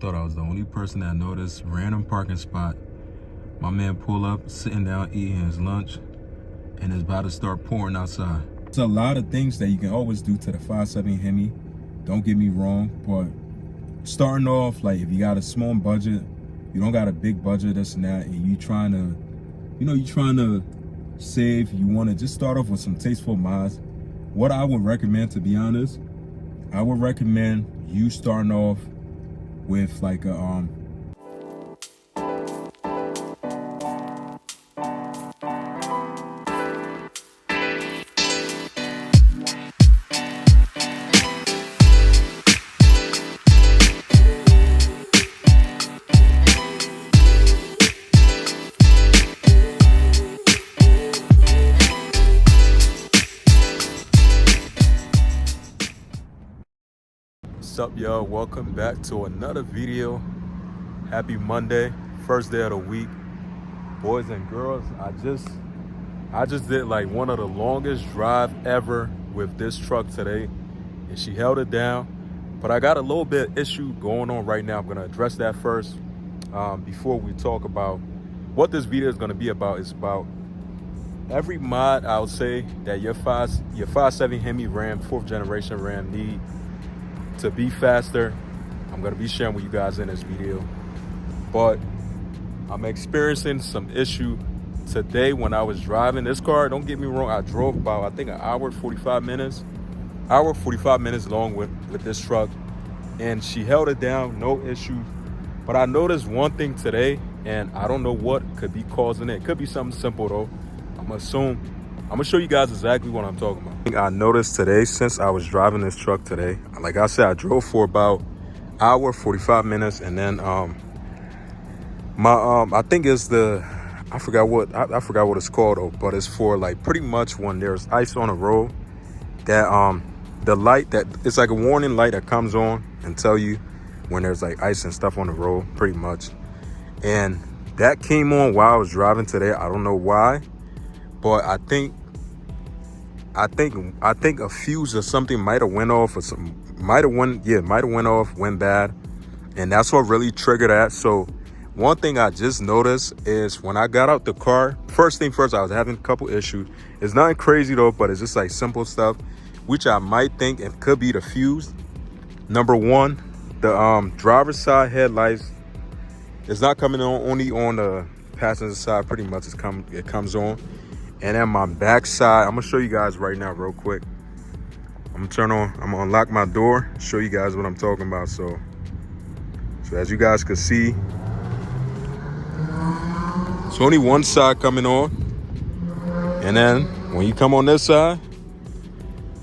thought I was the only person that noticed. Random parking spot. My man pull up, sitting down, eating his lunch, and it's about to start pouring outside. There's a lot of things that you can always do to the 5.7 Hemi. Don't get me wrong, but starting off, like if you got a small budget, you don't got a big budget, this and that, and you trying to save, you want to just start off with some tasteful mods. What I would recommend, to be honest, I would recommend you starting off with like a What's up, y'all? Welcome back to another video. Happy Monday, first day of the week. Boys and girls, I just did like one of the longest drive ever with this truck today, and she held it down. But I got a little bit issue going on right now. I'm gonna address that first before we talk about what this video is gonna be about. It's about every mod I would say that your 5.7 Hemi Ram, 4th generation Ram need to be faster. I'm gonna be sharing with you guys in this video, but I'm experiencing some issue today when I was driving this car. Don't get me wrong, I drove about, I think, an hour 45 minutes long with this truck, and she held it down, no issue. But I noticed one thing today, and I don't know what could be causing it. It could be something simple though. I'm gonna show you guys exactly what I'm talking about. I noticed today, since I was driving this truck today, like I said, I drove for about hour 45 minutes, and then I think it's the, I forgot what it's called though, but it's for like pretty much when there's ice on the road, that the light, that it's like a warning light that comes on and tell you when there's like ice and stuff on the road, pretty much. And that came on while I was driving today. I don't know why, but I think a fuse or something might have went off, or something might have went off, went bad, and that's what really triggered that. So one thing I just noticed is when I got out the car, first thing first, I was having a couple issues. It's nothing crazy though, but it's just like simple stuff, which I might think it could be the fuse. Number one, the driver's side headlights is not coming on, only on the passenger side. Pretty much it comes on. And then my back side, I'm gonna show you guys right now real quick. I'm gonna unlock my door, show you guys what I'm talking about. So as you guys can see, it's only one side coming on. And then when you come on this side,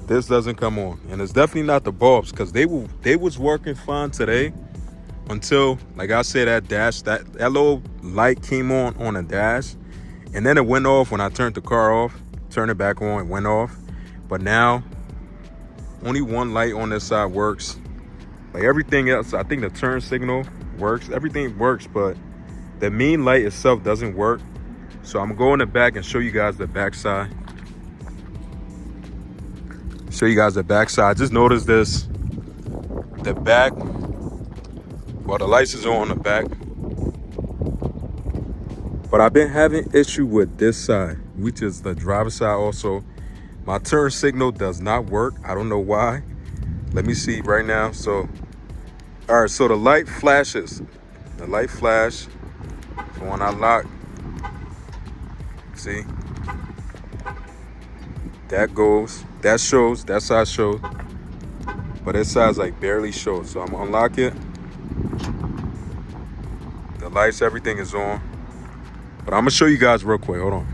this doesn't come on. And it's definitely not the bulbs, because they was working fine today until, like I said, that little light came on the dash. And then it went off when I turned the car off, turned it back on, it went off. But now, only one light on this side works. Like everything else, I think the turn signal works, everything works, but the main light itself doesn't work. So I'm gonna go in the back and show you guys the back side. Just notice this, the back, well, the lights is on the back. But I've been having issue with this side, which is the driver's side also. My turn signal does not work. I don't know why. Let me see right now. So, all right, so the light flashes. The light flash. So when I lock, see? That goes, that shows, that side shows. But this side's like barely shows. So I'm gonna unlock it. The lights, everything is on. But I'm gonna show you guys real quick, hold on.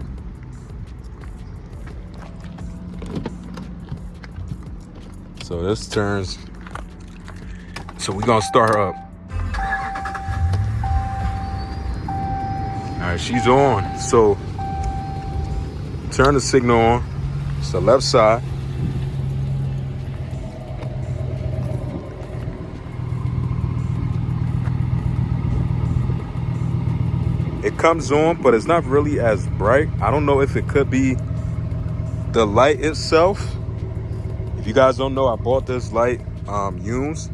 So this turns, so we're gonna start up. All right, she's on. So turn the signal on, it's the left side. It comes on, but it's not really as bright. I don't know if it could be the light itself. If you guys don't know, I bought this light used,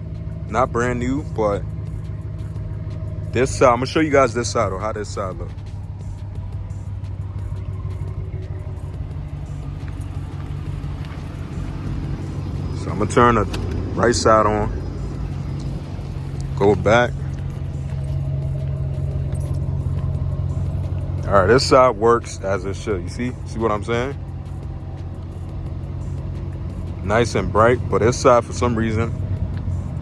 not brand new, but This side, I'm gonna show you guys this side, or how this side look. So I'm gonna turn the right side on, go back. All right, this side works as it should. You see what I'm saying? Nice and bright, but this side for some reason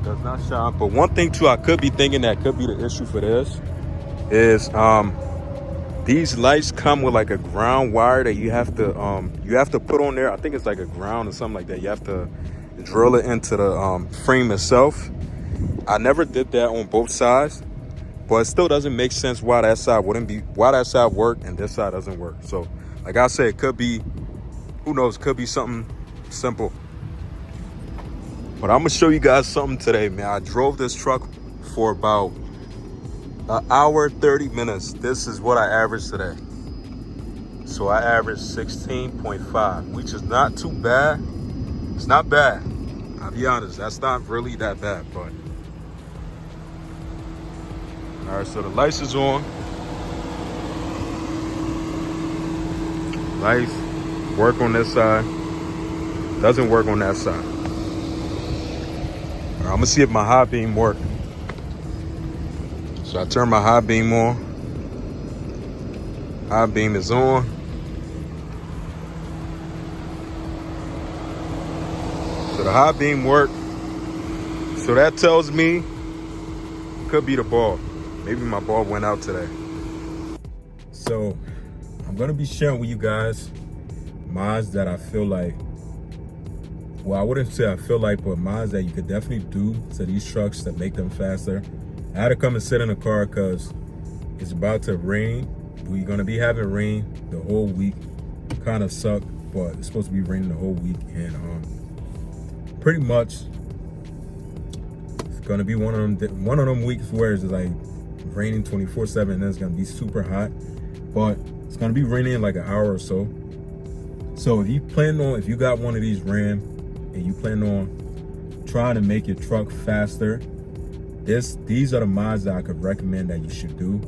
does not shine. But one thing too, I could be thinking that could be the issue for this is these lights come with like a ground wire that you have to put on there. I think it's like a ground or something like that. You have to drill it into the frame itself. I never did that on both sides, but it still doesn't make sense why that side work and this side doesn't work. So like I said, it could be, who knows, could be something simple. But I'm gonna show you guys something today, man. I drove this truck for about an hour, 30 minutes. This is what I averaged today. So I averaged 16.5, which is not too bad. It's not bad. I'll be honest, that's not really that bad, but. All right, so the lights is on. Lights work on this side. Doesn't work on that side. I'm gonna see if my high beam work. So I turn my high beam on. High beam is on. So the high beam work. So that tells me could be the bulb. Maybe my bulb went out today. So I'm gonna be sharing with you guys mods that I feel like, well, I wouldn't say I feel like, but mods that you could definitely do to these trucks that make them faster. I had to come and sit in the car because it's about to rain. We're gonna be having rain the whole week. Kind of suck, but it's supposed to be raining the whole week, and pretty much it's gonna be one of them weeks where it's like raining 24/7, and then it's gonna be super hot, but it's gonna be raining in like an hour or so. So if you got one of these Ram and you plan on trying to make your truck faster, these are the mods that I could recommend that you should do.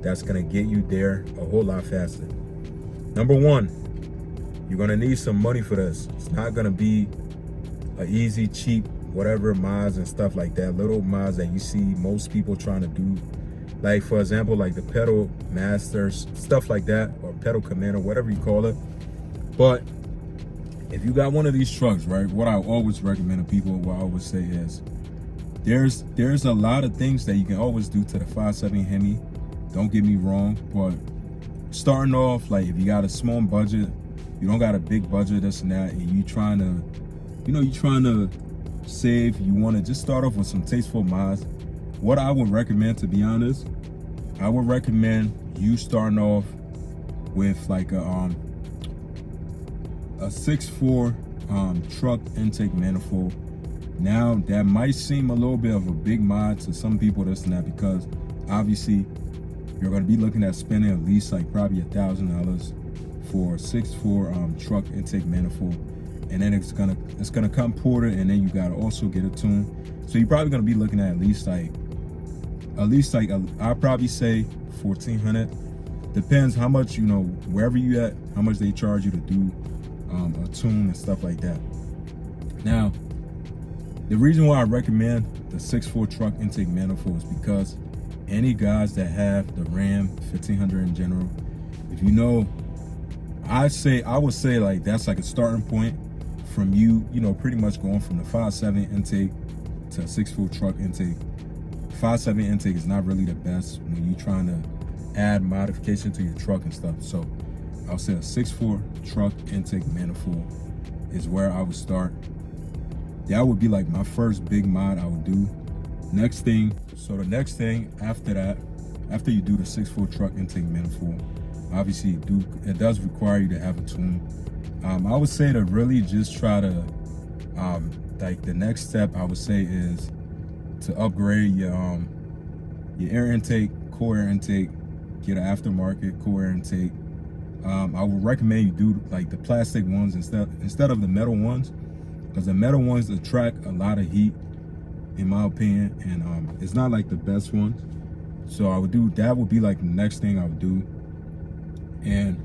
That's gonna get you there a whole lot faster. Number one, you're gonna need some money for this. It's not gonna be an easy, cheap, whatever mods and stuff like that. Little mods that you see most people trying to do. Like for example, like the pedal masters, stuff like that, or pedal commander, whatever you call it. But if you got one of these trucks, right, what I always recommend to people, what I always say is, there's a lot of things that you can always do to the 5.7 Hemi. Don't get me wrong, but starting off, like if you got a small budget, you don't got a big budget, this and that, and you trying to save, you want to just start off with some tasteful mods. What I would recommend, to be honest, I would recommend you starting off with like a 6.4 truck intake manifold. Now that might seem a little bit of a big mod to some people, this and that, because obviously you're going to be looking at spending at least like probably $1,000 for a 6.4 truck intake manifold, and then it's gonna come ported, and then you gotta also get a tune. So you're probably gonna be looking at least like I'd probably say $1,400. Depends how much, wherever you at, how much they charge you to do a tune and stuff like that. Now, the reason why I recommend the 6.4 truck intake manifold is because any guys that have the Ram 1500 in general, if you know, I would say like that's like a starting point from you pretty much going from the 5.7 intake to a 6.4 truck intake. 5.7 intake is not really the best when you're trying to add modification to your truck and stuff. So I'll say a 6.4 truck intake manifold is where I would start. That would be like my first big mod I would do. The next thing after that, after you do the 6.4 truck intake manifold, obviously it does require you to have a tune. I would say to really just try to, like the next step I would say is to upgrade your air intake, core air intake, get an aftermarket core air intake. I would recommend you do like the plastic ones instead of the metal ones, because the metal ones attract a lot of heat, in my opinion, and it's not like the best ones. So I would do that. Would be like the next thing I would do. And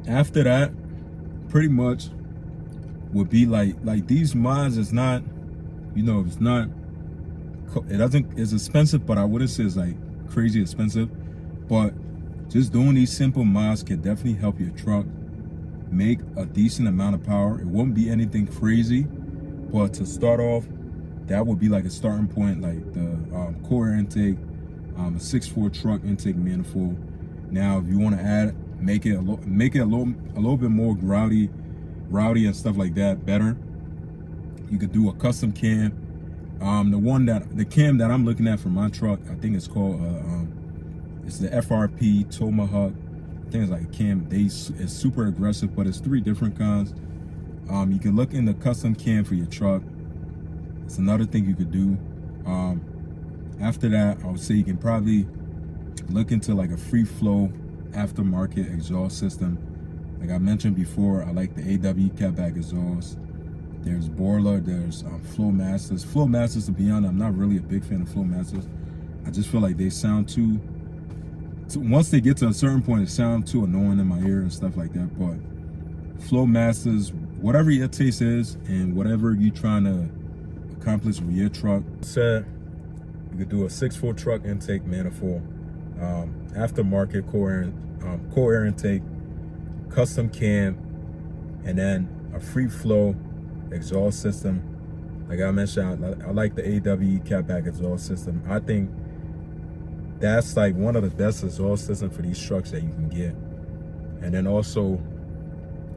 after that, pretty much would be like these mods is not, it's not, it's expensive, but I wouldn't say it's like crazy expensive. But just doing these simple mods can definitely help your truck make a decent amount of power. It won't be anything crazy, but to start off, that would be like a starting point, like the core air intake, a 6.4 truck intake manifold. Now, if you want to add, make it a little bit more rowdy and stuff like that, better, you could do a custom cam. The cam that I'm looking at for my truck, I think it's called it's the FRP Tomahawk. I think it's like a cam. It's super aggressive, but it's 3 different kinds. You can look in the custom cam for your truck. It's another thing you could do. After that, I would say you can probably look into like a free flow aftermarket exhaust system. Like I mentioned before, I like the AW catback exhaust. There's Borla, there's Flowmasters. Flowmasters, to be honest, I'm not really a big fan of Flowmasters. I just feel like they sound too, once they get to a certain point, it sounds too annoying in my ear and stuff like that. But Flowmasters, whatever your taste is and whatever you're trying to accomplish with your truck, said you could do a 6.4 truck intake manifold, aftermarket core air intake, custom cam, and then a free flow exhaust system. Like I mentioned, I like the AW catback exhaust system. I think that's like one of the best exhaust systems for these trucks that you can get. And then also,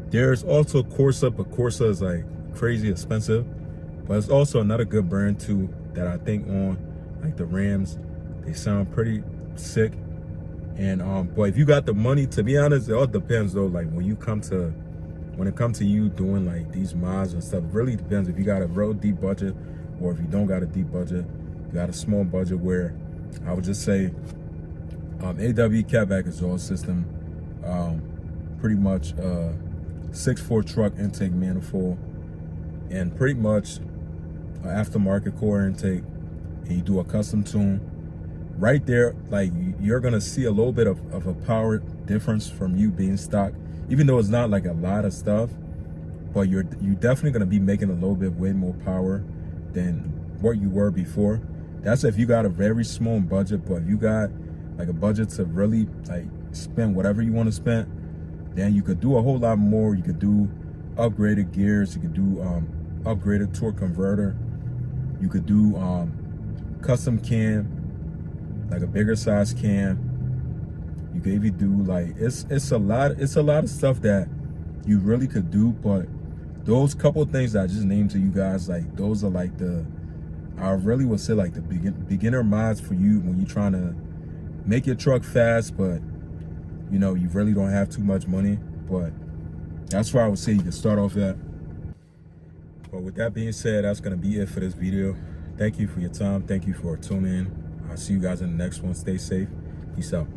there's also Corsa, but Corsa is like crazy expensive. But it's also another good brand too that I think on, like the Rams, they sound pretty sick. And but if you got the money, to be honest, it all depends though. Like when it comes to you doing like these mods and stuff, it really depends if you got a real deep budget or if you don't got a deep budget. You got a small budget, where I would just say AW catback exhaust system, pretty much 6.4 truck intake manifold, and pretty much aftermarket core intake, and you do a custom tune. Right there, like you're gonna see a little bit of a power difference from you being stock, even though it's not like a lot of stuff, but you're definitely gonna be making a little bit way more power than what you were before. That's if you got a very small budget. But if you got like a budget to really like spend whatever you want to spend, then you could do a whole lot more. You could do upgraded gears, you could do upgraded torque converter, you could do custom cam, like a bigger size cam. You could even do like, it's a lot of stuff that you really could do. But those couple of things that I just named to you guys, like those are like I really would say like the beginner mods for you when you're trying to make your truck fast, but you really don't have too much money. But that's where I would say you can start off at. But with that being said, that's gonna be it for this video. Thank you for your time. Thank you for tuning in. I'll see you guys in the next one. Stay safe. Peace out.